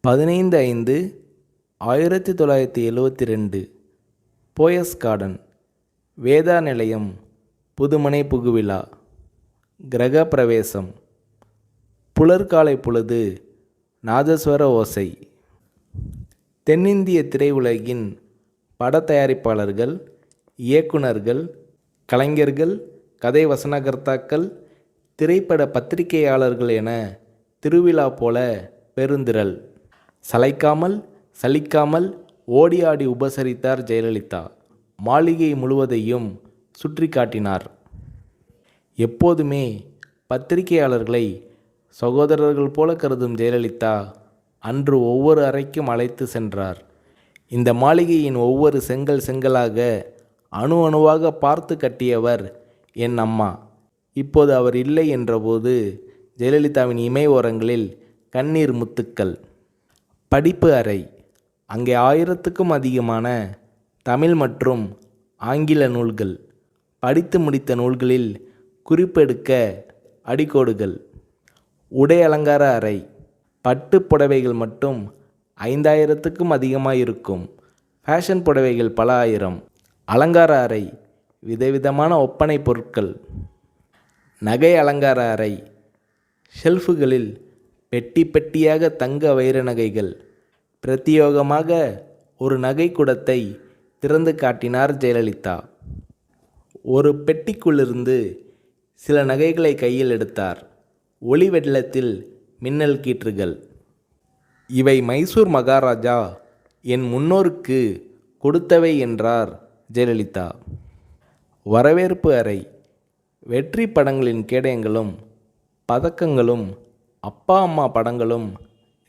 15/5/1972 Poes garden, Veda நிலையம், புதுமனை புகுவிழா, கிரக பிரவேசம், புலர்காலை பொழுது, நாதஸ்வர ஓசை. தென்னிந்திய திரையுலகின் பட தயாரிப்பாளர்கள், இயக்குனர்கள், கலைஞர்கள், கதை வசனகர்த்தாக்கள், திரைப்பட பத்திரிகையாளர்கள் என திருவிழா போல பெருந்திரள். சளைக்காமல் சலிக்காமல் ஓடி ஆடி உபசரித்தார் ஜெயலலிதா. மாளிகை முழுவதையும் சுற்றி காட்டினார். எப்போதுமே பத்திரிகையாளர்களை சகோதரர்கள் போல கருதும் ஜெயலலிதா அன்று ஒவ்வொரு அறைக்கும் அழைத்து சென்றார். இந்த மாளிகையின் ஒவ்வொரு செங்கல் செங்கலாக அணு அணுவாக பார்த்து கட்டியவர் என் அம்மா. இப்போது அவர் இல்லை என்றபோது ஜெயலலிதாவின் இமை ஓரங்களில் கண்ணீர் முத்துக்கள். படிப்பு அறை. அங்கே 1000க்கும் அதிகமான தமிழ் மற்றும் ஆங்கில நூல்கள், படித்து முடித்த நூல்களில் குறிப்பெடுக்க அடிக்கோடுகள். உடை அலங்கார அறை. பட்டு புடவைகள் மட்டும் 5000க்கும் அதிகமாக இருக்கும். ஃபேஷன் புடவைகள் பல ஆயிரம். அலங்கார அறை. விதவிதமான ஒப்பனை பொருட்கள். நகை அலங்கார அறை. ஷெல்ஃபுகளில் பெட்டி பெட்டியாக தங்க வைர நகைகள். பிரத்தியோகமாக ஒரு நகை குடத்தை திறந்து காட்டினார் ஜெயலலிதா. ஒரு பெட்டிக்குள்ளிருந்து சில நகைகளை கையில் எடுத்தார். ஒளி வெள்ளத்தில் மின்னல் கீற்றுகள். இவை மைசூர் மகாராஜா என் முன்னோருக்கு கொடுத்தவை என்றார் ஜெயலலிதா. வரவேற்பு அறை. வெற்றி படங்களின் கேடயங்களும் பதக்கங்களும் அப்பா அம்மா படங்களும்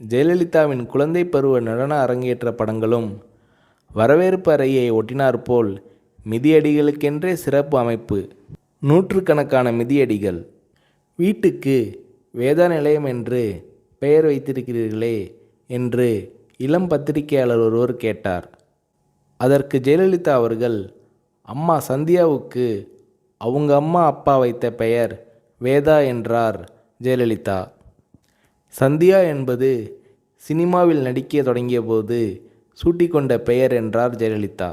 ஜெயலலிதாவின் குழந்தை பருவ நடன அரங்கேற்ற படங்களும் வரவேற்பு அறையை ஒட்டினாற்போல் மிதியடிகளுக்கென்றே சிறப்பு அமைப்பு. நூற்றுக்கணக்கான மிதியடிகள். வீட்டுக்கு வேதா நிலையம் என்று பெயர் வைத்திருக்கிறீர்களே என்று இளம் பத்திரிகையாளர் ஒருவர் கேட்டார். அதற்கு ஜெயலலிதா அவர்கள், அம்மா சந்தியாவுக்கு அவங்க அம்மா அப்பா வைத்த பெயர் வேதா என்றார் ஜெயலலிதா. சந்தியா என்பது சினிமாவில் நடிக்க தொடங்கிய போது சூட்டிக்கொண்ட பெயர் என்றார் ஜெயலலிதா.